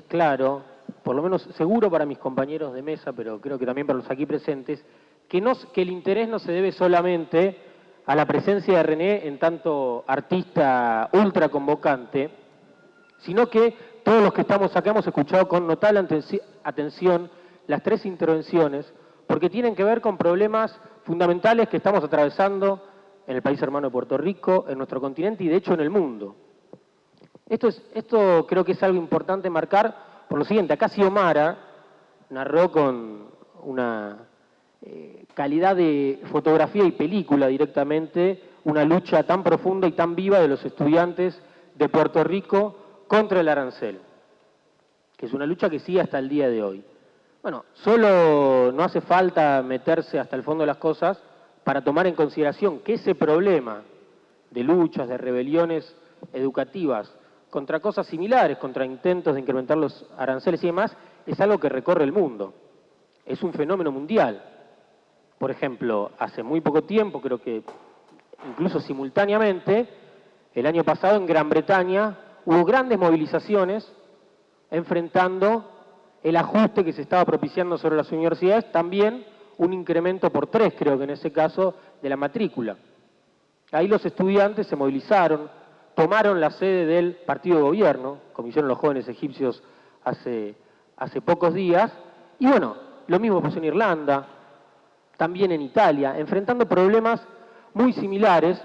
claro, por lo menos seguro para mis compañeros de mesa, pero creo que también para los aquí presentes, que el interés no se debe solamente a la presencia de René en tanto artista ultra convocante, sino que todos los que estamos acá hemos escuchado con notable atención las 3 intervenciones, porque tienen que ver con problemas fundamentales que estamos atravesando en el país hermano de Puerto Rico, en nuestro continente y de hecho en el mundo. Esto creo que es algo importante marcar por lo siguiente. Acá Xiomara narró con una calidad de fotografía y película directamente una lucha tan profunda y tan viva de los estudiantes de Puerto Rico contra el arancel, que es una lucha que sigue hasta el día de hoy. Bueno, solo no hace falta meterse hasta el fondo de las cosas para tomar en consideración que ese problema de luchas, de rebeliones educativas contra cosas similares, contra intentos de incrementar los aranceles y demás, es algo que recorre el mundo. Es un fenómeno mundial. Por ejemplo, hace muy poco tiempo, creo que incluso simultáneamente, el año pasado en Gran Bretaña hubo grandes movilizaciones enfrentando el ajuste que se estaba propiciando sobre las universidades, también un incremento por 3, creo que en ese caso, de la matrícula. Ahí los estudiantes se movilizaron, tomaron la sede del partido de gobierno, como hicieron los jóvenes egipcios hace pocos días, y bueno, lo mismo pasó en Irlanda, también en Italia, enfrentando problemas muy similares,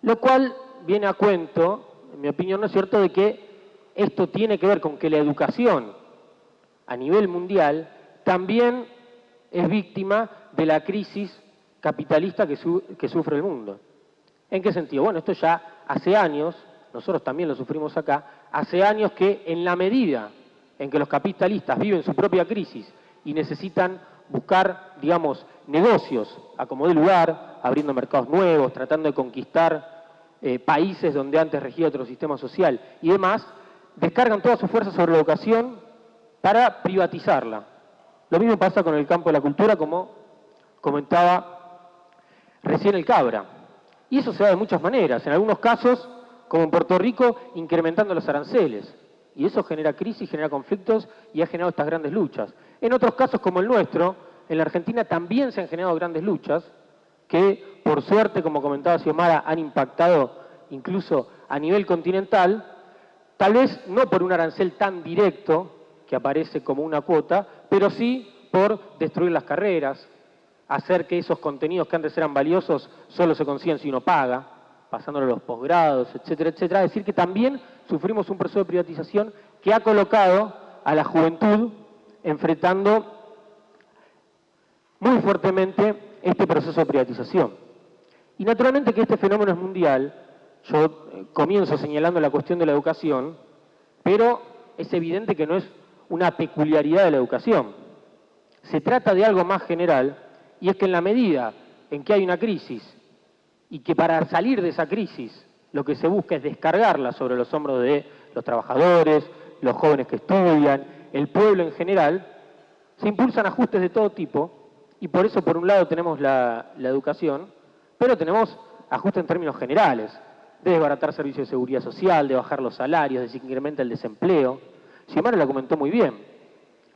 lo cual viene a cuento, en mi opinión, ¿no es cierto?, de que esto tiene que ver con que la educación a nivel mundial también es víctima de la crisis capitalista que sufre el mundo. ¿En qué sentido? Bueno, esto ya hace años, nosotros también lo sufrimos acá, hace años que en la medida en que los capitalistas viven su propia crisis y necesitan buscar, digamos, negocios a como dé lugar, abriendo mercados nuevos, tratando de conquistar países donde antes regía otro sistema social y demás, descargan toda su fuerza sobre la educación para privatizarla. Lo mismo pasa con el campo de la cultura, como comentaba recién el Cabra. Y eso se da de muchas maneras, en algunos casos, como en Puerto Rico, incrementando los aranceles. Y eso genera crisis, genera conflictos y ha generado estas grandes luchas. En otros casos, como el nuestro, en la Argentina también se han generado grandes luchas que, por suerte, como comentaba Xiomara, han impactado incluso a nivel continental, tal vez no por un arancel tan directo que aparece como una cuota, pero sí por destruir las carreras, hacer que esos contenidos que antes eran valiosos solo se consigan si uno paga, pasándolo a los posgrados, etcétera, etcétera. Es decir, que también sufrimos un proceso de privatización que ha colocado a la juventud enfrentando muy fuertemente este proceso de privatización. Y naturalmente que este fenómeno es mundial. Yo comienzo señalando la cuestión de la educación, pero es evidente que no es una peculiaridad de la educación. Se trata de algo más general, y es que en la medida en que hay una crisis, y que para salir de esa crisis lo que se busca es descargarla sobre los hombros de los trabajadores, los jóvenes que estudian, el pueblo en general, se impulsan ajustes de todo tipo, y por eso por un lado tenemos la educación, pero tenemos ajustes en términos generales, de desbaratar servicios de seguridad social, de bajar los salarios, de que incrementa el desempleo. Xiomara la comentó muy bien.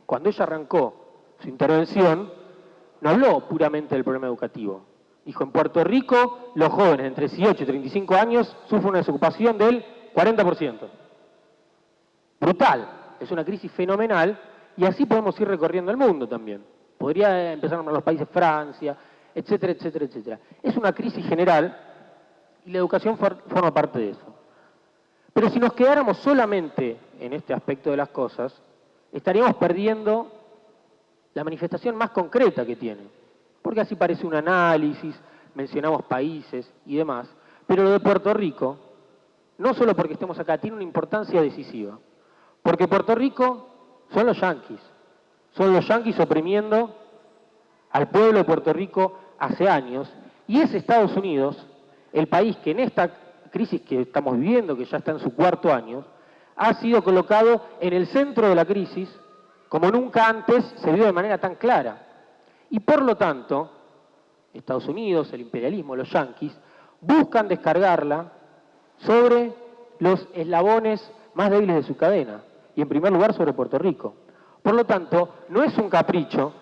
Cuando ella arrancó su intervención, no habló puramente del problema educativo. Dijo, en Puerto Rico, los jóvenes entre 18 y 35 años sufren una desocupación del 40%. Brutal. Es una crisis fenomenal y así podemos ir recorriendo el mundo también. Podría empezar a nombrar los países, Francia, etcétera, etcétera, etcétera. Es una crisis general y la educación forma parte de eso. Pero si nos quedáramos solamente en este aspecto de las cosas, estaríamos perdiendo la manifestación más concreta que tiene. Porque así parece un análisis, mencionamos países y demás, pero lo de Puerto Rico, no solo porque estemos acá, tiene una importancia decisiva. Porque Puerto Rico son los yanquis oprimiendo al pueblo de Puerto Rico hace años, y es Estados Unidos, el país que en esta crisis que estamos viviendo, que ya está en su 4º año, ha sido colocado en el centro de la crisis, como nunca antes se vio de manera tan clara. Y por lo tanto, Estados Unidos, el imperialismo, los yanquis, buscan descargarla sobre los eslabones más débiles de su cadena, y en primer lugar sobre Puerto Rico. Por lo tanto, no es un capricho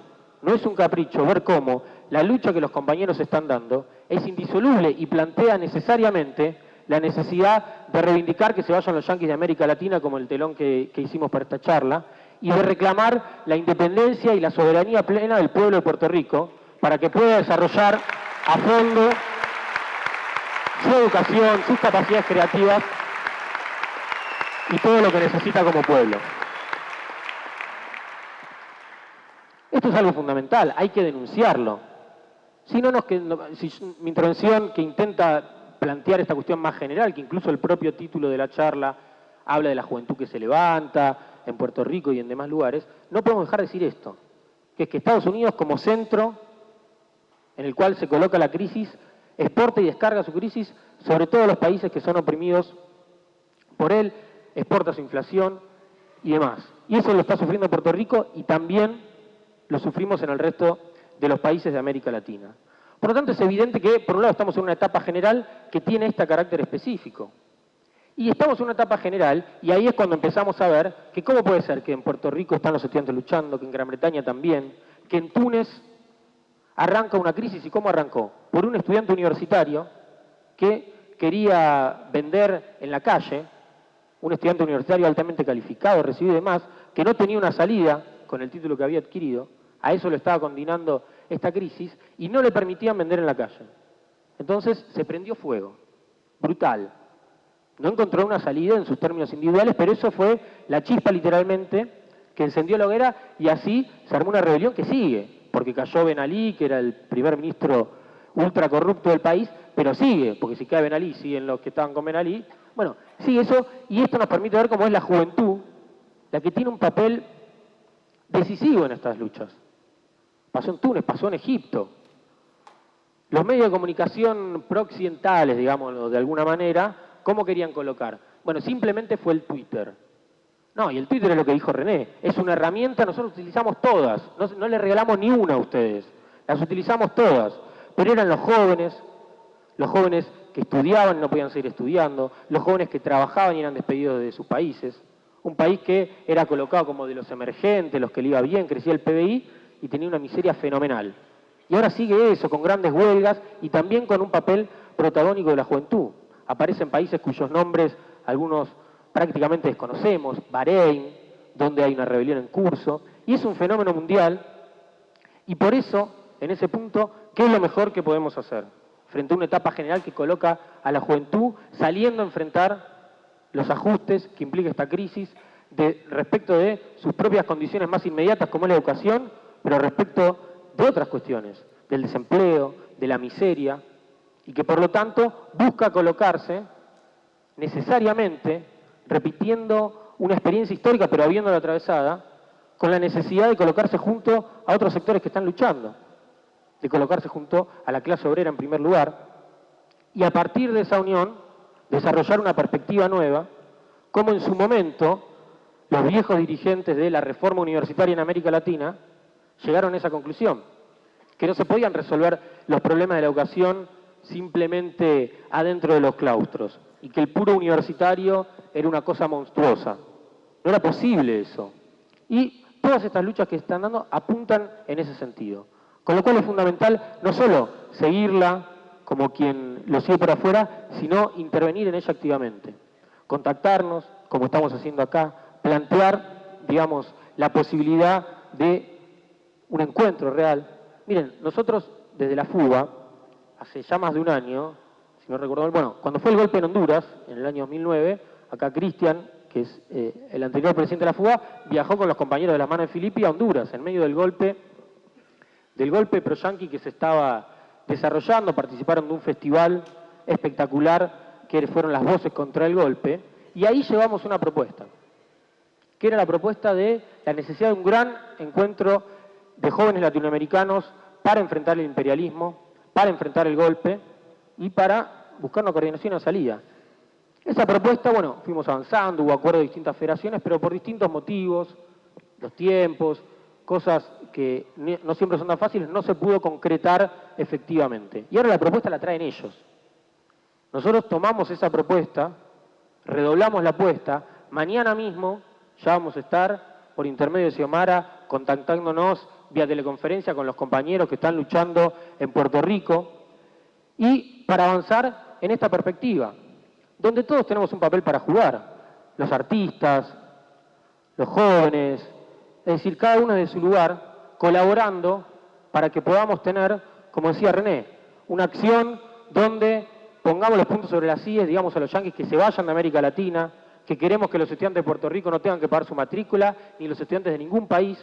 ver cómo la lucha que los compañeros están dando es indisoluble y plantea necesariamente la necesidad de reivindicar que se vayan los yanquis de América Latina, como el telón que hicimos para esta charla, y de reclamar la independencia y la soberanía plena del pueblo de Puerto Rico para que pueda desarrollar a fondo su educación, sus capacidades creativas y todo lo que necesita como pueblo. Esto es algo fundamental, hay que denunciarlo. Si mi intervención, que intenta plantear esta cuestión más general, que incluso el propio título de la charla habla de la juventud que se levanta en Puerto Rico y en demás lugares, no podemos dejar de decir esto, que es que Estados Unidos como centro en el cual se coloca la crisis, exporta y descarga su crisis sobre todos los países que son oprimidos por él, exporta su inflación y demás. Y eso lo está sufriendo Puerto Rico y también lo sufrimos en el resto de los países de América Latina. Por lo tanto, es evidente que, por un lado, estamos en una etapa general que tiene este carácter específico. Y estamos en una etapa general, y ahí es cuando empezamos a ver que cómo puede ser que en Puerto Rico están los estudiantes luchando, que en Gran Bretaña también, que en Túnez arranca una crisis. ¿Y cómo arrancó? Por un estudiante universitario que quería vender en la calle, un estudiante universitario altamente calificado, recibido y demás, que no tenía una salida con el título que había adquirido, a eso lo estaba condenando esta crisis, y no le permitían vender en la calle. Entonces se prendió fuego, brutal. No encontró una salida en sus términos individuales, pero eso fue la chispa literalmente que encendió la hoguera, y así se armó una rebelión que sigue, porque cayó Ben Ali, que era el primer ministro ultra corrupto del país, pero sigue, porque si cae Ben Ali, siguen los que estaban con Ben Ali. Bueno, sigue eso, y esto nos permite ver cómo es la juventud la que tiene un papel decisivo en estas luchas. Pasó en Túnez, pasó en Egipto. Los medios de comunicación prooccidentales, digámoslo de alguna manera, ¿cómo querían colocar? Bueno, simplemente fue el Twitter. No, y el Twitter es lo que dijo René, es una herramienta, nosotros utilizamos todas, no le regalamos ni una a ustedes, las utilizamos todas, pero eran los jóvenes que estudiaban y no podían seguir estudiando, los jóvenes que trabajaban y eran despedidos de sus países, un país que era colocado como de los emergentes, los que le iba bien, crecía el PBI y tenía una miseria fenomenal. Y ahora sigue eso, con grandes huelgas y también con un papel protagónico de la juventud. Aparecen países cuyos nombres algunos prácticamente desconocemos, Bahrein, donde hay una rebelión en curso, y es un fenómeno mundial, y por eso, en ese punto, ¿qué es lo mejor que podemos hacer? Frente a una etapa general que coloca a la juventud saliendo a enfrentar los ajustes que implica esta crisis respecto de sus propias condiciones más inmediatas, como es la educación, pero respecto de otras cuestiones, del desempleo, de la miseria, y que por lo tanto busca colocarse necesariamente, repitiendo una experiencia histórica, pero habiéndola atravesada, con la necesidad de colocarse junto a otros sectores que están luchando, de colocarse junto a la clase obrera en primer lugar, y a partir de esa unión, desarrollar una perspectiva nueva, como en su momento los viejos dirigentes de la reforma universitaria en América Latina llegaron a esa conclusión, que no se podían resolver los problemas de la educación simplemente adentro de los claustros, y que el puro universitario era una cosa monstruosa. No era posible eso. Y todas estas luchas que están dando apuntan en ese sentido. Con lo cual es fundamental no solo seguirla como quien lo sigue por afuera, sino intervenir en ella activamente. Contactarnos, como estamos haciendo acá, plantear, digamos, la posibilidad de un encuentro real. Miren, nosotros desde la FUBA, hace ya más de un año, si no recuerdo mal, bueno, cuando fue el golpe en Honduras, en el año 2009, acá Cristian, que es el anterior presidente de la FUBA, viajó con los compañeros de la mano de Filippi a Honduras, en medio del golpe pro-yanqui que se estaba desarrollando. Participaron de un festival espectacular que fueron las voces contra el golpe, y ahí llevamos una propuesta, que era la propuesta de la necesidad de un gran encuentro de jóvenes latinoamericanos para enfrentar el imperialismo, para enfrentar el golpe y para buscar una coordinación y una salida. Esa propuesta, bueno, fuimos avanzando, hubo acuerdos de distintas federaciones, pero por distintos motivos, los tiempos, cosas que no siempre son tan fáciles, no se pudo concretar efectivamente. Y ahora la propuesta la traen ellos. Nosotros tomamos esa propuesta, redoblamos la apuesta, mañana mismo ya vamos a estar, por intermedio de Xiomara, contactándonos vía teleconferencia con los compañeros que están luchando en Puerto Rico, y para avanzar en esta perspectiva, donde todos tenemos un papel para jugar, los artistas, los jóvenes, es decir, cada uno de su lugar, colaborando para que podamos tener, como decía René, una acción donde pongamos los puntos sobre las IES, digamos a los yanquis que se vayan de América Latina, que queremos que los estudiantes de Puerto Rico no tengan que pagar su matrícula, ni los estudiantes de ningún país,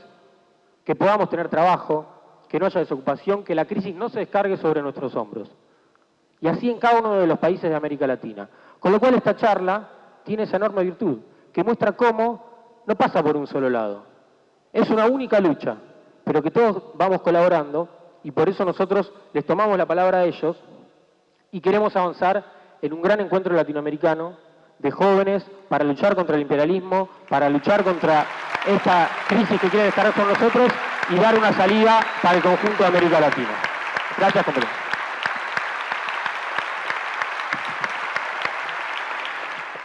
que podamos tener trabajo, que no haya desocupación, que la crisis no se descargue sobre nuestros hombros. Y así en cada uno de los países de América Latina. Con lo cual esta charla tiene esa enorme virtud, que muestra cómo no pasa por un solo lado. Es una única lucha, pero que todos vamos colaborando, y por eso nosotros les tomamos la palabra a ellos y queremos avanzar en un gran encuentro latinoamericano de jóvenes para luchar contra el imperialismo, para luchar contra esta crisis que quiere descargar con nosotros y dar una salida para el conjunto de América Latina. Gracias, compañeros.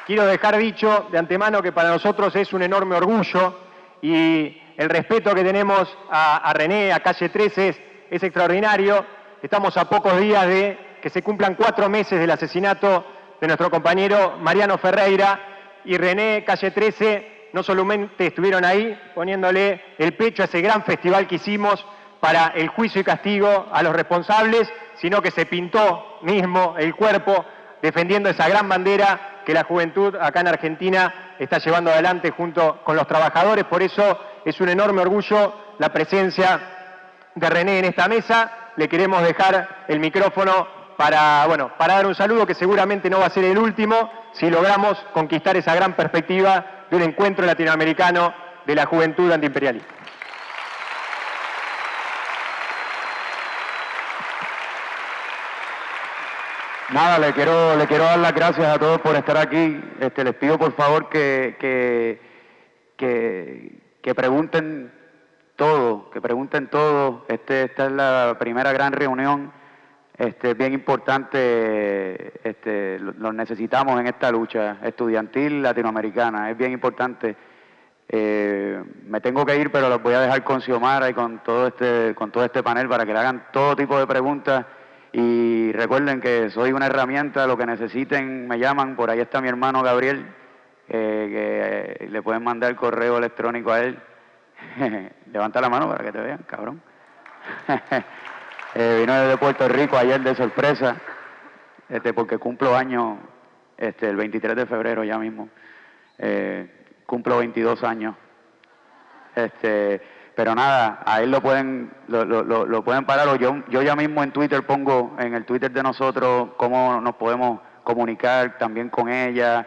Quiero dejar dicho de antemano que para nosotros es un enorme orgullo y el respeto que tenemos a René, a Calle 13 es extraordinario. Estamos a pocos días de que se cumplan 4 meses del asesinato de nuestro compañero Mariano Ferreira, y René, Calle 13, no solamente estuvieron ahí poniéndole el pecho a ese gran festival que hicimos para el juicio y castigo a los responsables, sino que se pintó mismo el cuerpo defendiendo esa gran bandera que la juventud acá en Argentina está llevando adelante junto con los trabajadores. Por eso es un enorme orgullo la presencia de René en esta mesa. Le queremos dejar el micrófono para dar un saludo que seguramente no va a ser el último si logramos conquistar esa gran perspectiva de un encuentro latinoamericano de la juventud antiimperialista. Nada, le quiero dar las gracias a todos por estar aquí. Les pido por favor que pregunten todo, Esta es la primera gran reunión. Es bien importante, los necesitamos en esta lucha estudiantil latinoamericana, es bien importante. Me tengo que ir, pero los voy a dejar con Xiomara y con todo este panel para que le hagan todo tipo de preguntas. Y recuerden que soy una herramienta, lo que necesiten me llaman, por ahí está mi hermano Gabriel, que le pueden mandar el correo electrónico a él. Levanta la mano para que te vean, cabrón. Vino desde Puerto Rico ayer de sorpresa, porque cumplo años el 23 de febrero ya mismo. Cumplo 22 años. Pero nada, a él lo pueden parar, o yo ya mismo en Twitter pongo, en el Twitter de nosotros, cómo nos podemos comunicar también con ella,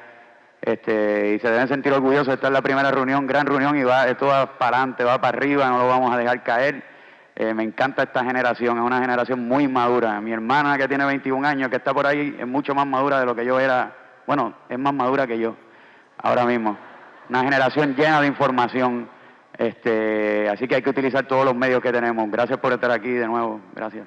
y se deben sentir orgullosos. Esta es la primera reunión, gran reunión, y esto va para adelante, va para arriba, no lo vamos a dejar caer. Me encanta esta generación, es una generación muy madura. Mi hermana, que tiene 21 años, que está por ahí, es mucho más madura de lo que yo era. Bueno, es más madura que yo, ahora mismo. Una generación llena de información. Así que hay que utilizar todos los medios que tenemos. Gracias por estar aquí de nuevo. Gracias.